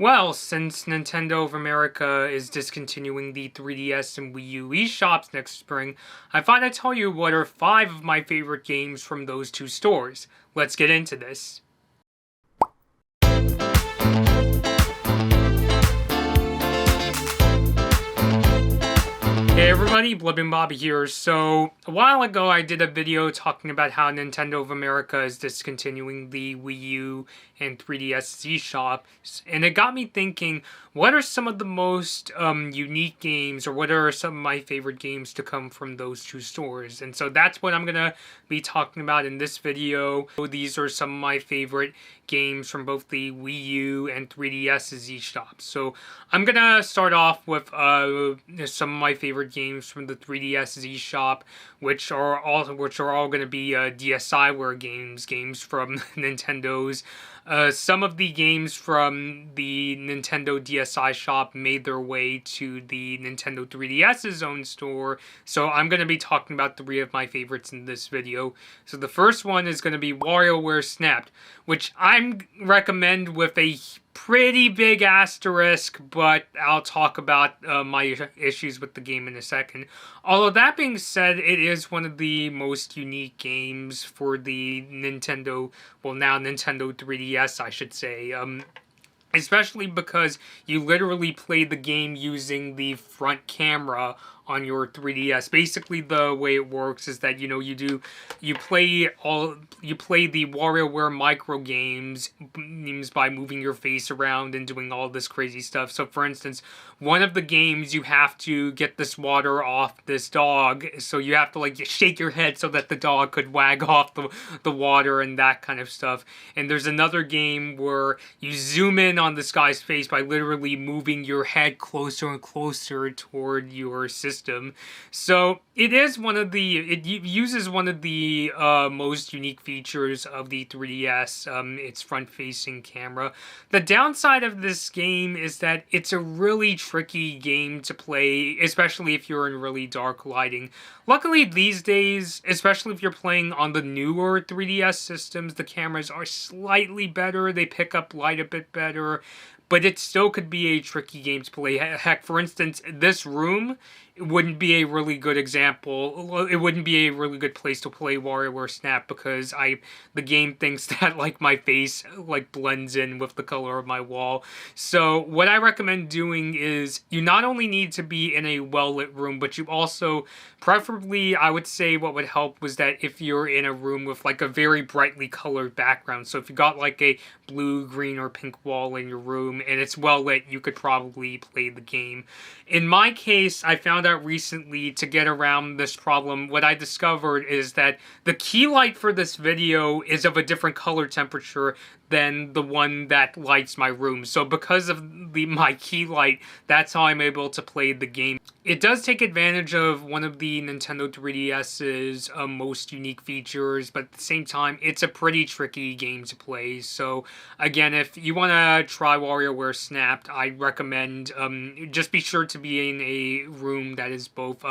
Well, since Nintendo of America is discontinuing the 3DS and Wii U eShops next spring, I thought I'd tell you what are 5 of my favorite games from those two stores. Let's get into this. Hey everybody, Blibbin Bobby here. So, a while ago I did a video talking about how Nintendo of America is discontinuing the Wii U and 3DS eShop, and it got me thinking, what are some of the most unique games, or what are some of my favorite games to come from those two stores? And so that's what I'm going to be talking about in this video. These are some of my favorite games from both the Wii U and 3DS's eShops. So I'm going to start off with some of my favorite games from the 3DS's eShop, which are all going to be DSiWare games from Nintendo's. Some of the games from the Nintendo DSi shop made their way to the Nintendo 3DS's own store, so I'm going to be talking about 3 of my favorites in this video. So the first one is going to be WarioWare Snapped, which I recommend with a pretty big asterisk, but I'll talk about my issues with the game in a second. Although that being said, it is one of the most unique games for the Nintendo, well now Nintendo 3DS I should say, especially because you literally play the game using the front camera on your 3DS. Basically, the way it works is that you play the WarioWare micro games by moving your face around and doing all this crazy stuff. So, for instance, one of the games you have to get this water off this dog, so you have to like shake your head so that the dog could wag off the water and that kind of stuff. And there's another game where you zoom in on this guy's face by literally moving your head closer and closer toward your system. So it uses one of the most unique features of the 3DS, its front-facing camera. The downside of this game is that it's a really tricky game to play, especially if you're in really dark lighting. Luckily these days, especially if you're playing on the newer 3DS systems, the cameras are slightly better, they pick up light a bit better, but it still could be a tricky game to play. Heck, for instance, this room wouldn't be a really good example. It wouldn't be a really good place to play WarioWare Snap because the game thinks that like my face like blends in with the color of my wall. So what I recommend doing is you not only need to be in a well-lit room, but you also, preferably, I would say what would help was that if you're in a room with like a very brightly colored background. So if you got like a blue, green, or pink wall in your room and it's well lit, you could probably play the game. In my case, I found out recently to get around this problem, what I discovered is that the key light for this video is of a different color temperature than the one that lights my room. So because of my key light, that's how I'm able to play the game. It does take advantage of one of the Nintendo 3DS's most unique features, but at the same time, it's a pretty tricky game to play. So again, if you want to try WarioWare Snapped, I recommend just be sure to be in a room that is both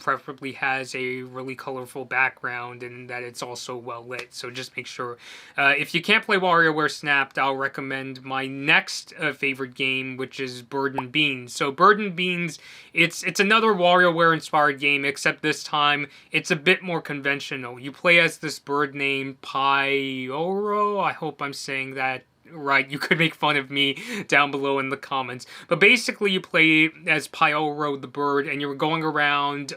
preferably has a really colorful background and that it's also well lit. So just make sure. If you can't play WarioWare Snapped, I'll recommend my next favorite game, which is Bird and Beans. So Bird and Beans, it's another WarioWare-inspired game, except this time it's a bit more conventional. You play as this bird named Pyoro. I hope I'm saying that right. You could make fun of me down below in the comments. But basically, you play as Pyoro the bird, and you're going around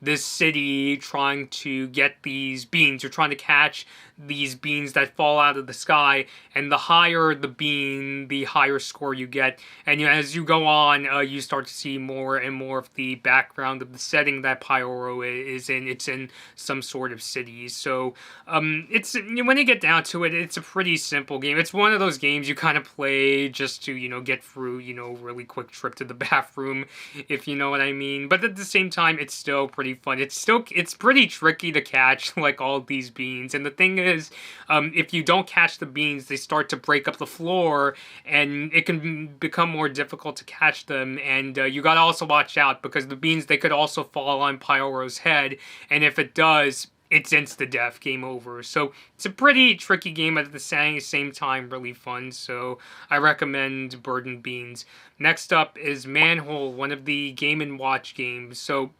this city trying to get these beans. You're trying to catch these beans that fall out of the sky, and the higher the bean, the higher score you get. And as you go on, you start to see more and more of the background of the setting that Pyoro is in. It's in some sort of city. So it's, when you get down to it, it's a pretty simple game. It's one of those games you kind of play just to, get through, really quick trip to the bathroom, if you know what I mean. But at the same time, it's still pretty fun. It's pretty tricky to catch, like, all these beans. And the thing is, if you don't catch the beans, they start to break up the floor, and it can become more difficult to catch them. And you gotta also watch out, because the beans, they could also fall on Pyoro's head, and if it does, it's insta-death, game over. So it's a pretty tricky game, but at the same time really fun, so I recommend Bird and Beans. Next up is Manhole, one of the Game & Watch games. So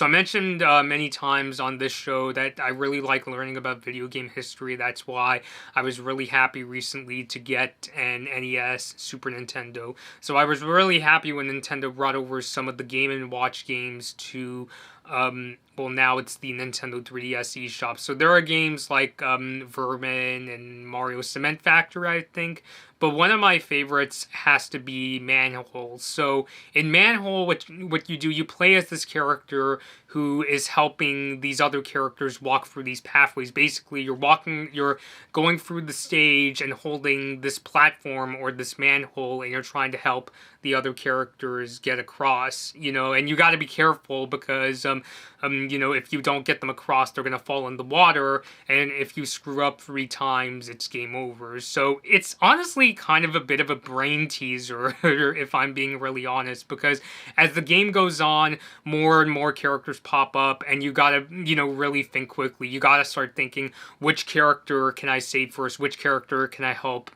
I mentioned many times on this show that I really like learning about video game history. That's why I was really happy recently to get an NES, Super Nintendo. So I was really happy when Nintendo brought over some of the Game & Watch games to, well, now it's the Nintendo 3DS eShop. So there are games like Vermin and Mario Cement Factory, I think. But one of my favorites has to be Manhole. So in Manhole, what you do, you play as this character who is helping these other characters walk through these pathways. Basically, you're going through the stage and holding this platform or this manhole, and you're trying to help the other characters get across, and you got to be careful because, if you don't get them across, they're going to fall in the water, and if you screw up 3 times, it's game over. So it's honestly kind of a bit of a brain teaser, if I'm being really honest, because as the game goes on, more and more characters pop up, and you gotta, really think quickly. You gotta start thinking, which character can I save first? Which character can I help,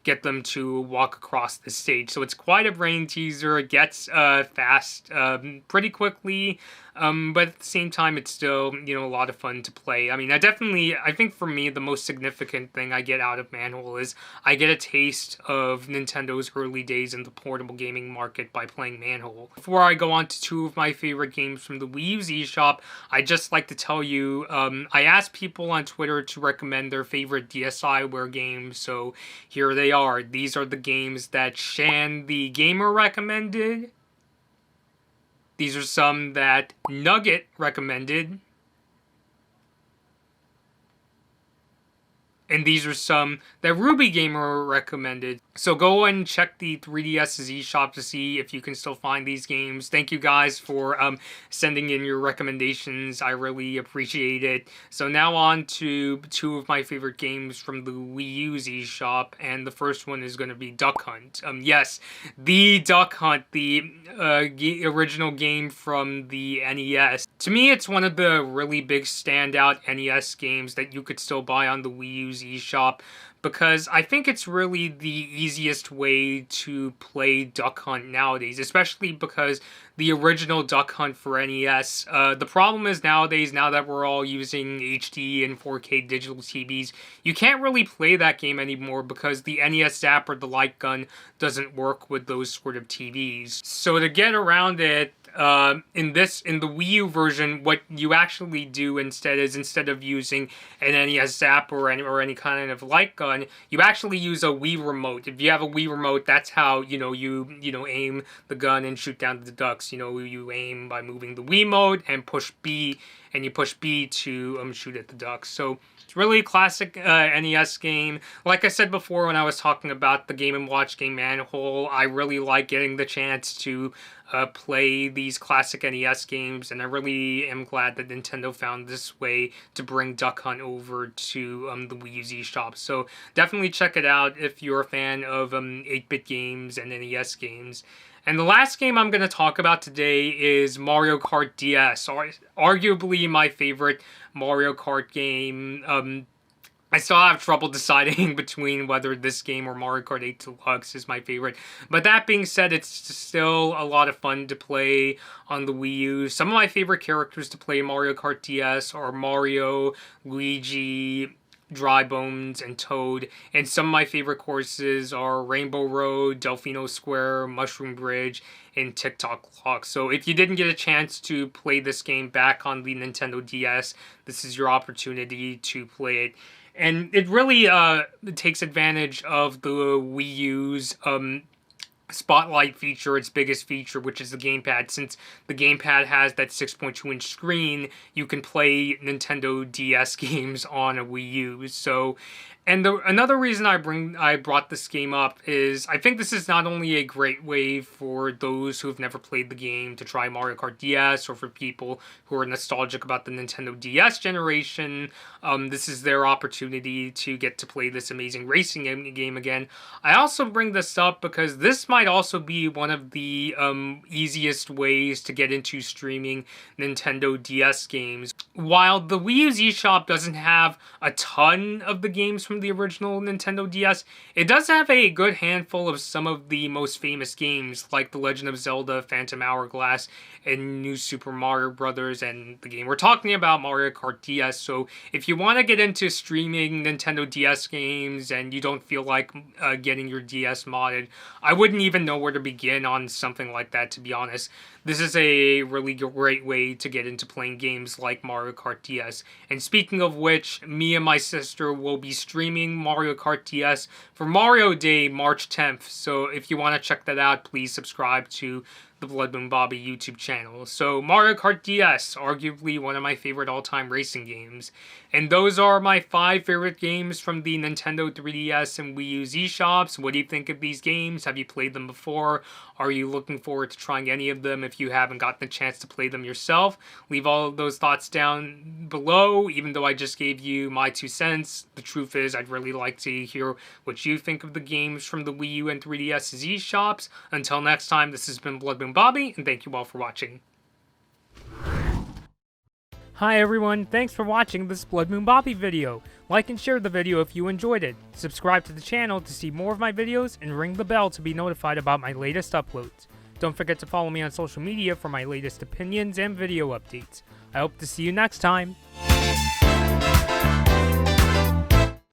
get them to walk across the stage? So it's quite a brain teaser. It gets fast pretty quickly, but at the same time, it's still, a lot of fun to play. I mean, I think for me, the most significant thing I get out of Manhole is I get a taste of Nintendo's early days in the portable gaming market by playing Manhole. Before I go on to 2 of my favorite games from the Wii U's eShop, I'd just like to tell you, I asked people on Twitter to recommend their favorite DSiWare games, so here they are. These are the games that Shin the Gamer recommended. These are some that Nugget recommended. And these are some that Ruby Gamer recommended. So go and check the 3DS's eShop to see if you can still find these games. Thank you guys for sending in your recommendations. I really appreciate it. So now on to 2 of my favorite games from the Wii U's eShop. And the first one is going to be Duck Hunt. Yes, the Duck Hunt, the original game from the NES. To me, it's one of the really big standout NES games that you could still buy on the Wii U's eShop, because I think it's really the easiest way to play Duck Hunt nowadays, especially because the original Duck Hunt for NES, the problem is nowadays, now that we're all using HD and 4K digital TVs, you can't really play that game anymore because the NES Zap or the Light Gun doesn't work with those sort of TVs. So to get around it, in the Wii U version, what you actually do instead of using an NES Zap or any kind of light gun, you actually use a Wii remote. If you have a Wii remote, that's how you aim the gun and shoot down the ducks. You aim by moving the Wiimote and push B, and you push B to shoot at the ducks. So it's really a classic NES game. Like I said before when I was talking about the Game & Watch game Manhole, I really like getting the chance to play these classic NES games, and I really am glad that Nintendo found this way to bring Duck Hunt over to the Wii U's eShop. So definitely check it out if you're a fan of 8-bit games and NES games. And the last game I'm going to talk about today is Mario Kart DS, arguably my favorite Mario Kart game. I still have trouble deciding between whether this game or Mario Kart 8 Deluxe is my favorite. But that being said, it's still a lot of fun to play on the Wii U. Some of my favorite characters to play Mario Kart DS are Mario, Luigi, Dry Bones, and Toad. And some of my favorite courses are Rainbow Road, Delfino Square, Mushroom Bridge, and TikTok Clock. So if you didn't get a chance to play this game back on the Nintendo DS, this is your opportunity to play it. And it really takes advantage of the Wii U's Spotlight feature, its biggest feature, which is the gamepad. Since the gamepad has that 6.2-inch screen, you can play Nintendo DS games on a Wii U. So, And another reason I brought this game up is I think this is not only a great way for those who have never played the game to try Mario Kart DS, or for people who are nostalgic about the Nintendo DS generation. This is their opportunity to get to play this amazing racing game again. I also bring this up because this might also be one of the easiest ways to get into streaming Nintendo DS games. While the Wii U's eShop doesn't have a ton of the games from the original Nintendo DS, it does have a good handful of some of the most famous games, like The Legend of Zelda, Phantom Hourglass, and New Super Mario Bros., and the game we're talking about, Mario Kart DS. So if you want to get into streaming Nintendo DS games and you don't feel like getting your DS modded, I wouldn't even know where to begin on something like that, to be honest. This is a really great way to get into playing games like Mario Kart DS. And speaking of which, me and my sister will be streaming Mario Kart DS for Mario Day, March 10th. So if you want to check that out, please subscribe to the Blood Moon Bobby YouTube channel. So Mario Kart DS, arguably one of my favorite all-time racing games. And those are my 5 favorite games from the Nintendo 3DS and Wii U's eShops. What do you think of these games? Have you played them before? Are you looking forward to trying any of them if you haven't gotten the chance to play them yourself? Leave all of those thoughts down below. Even though I just gave you my 2 cents, the truth is I'd really like to hear what you think of the games from the Wii U and 3DS's eShops. Until next time, this has been Blood Moon Bobby, and thank you all for watching. Hi everyone, thanks for watching this Blood Moon Bobby video. Like and share the video if you enjoyed it. Subscribe to the channel to see more of my videos, and ring the bell to be notified about my latest uploads. Don't forget to follow me on social media for my latest opinions and video updates. I hope to see you next time.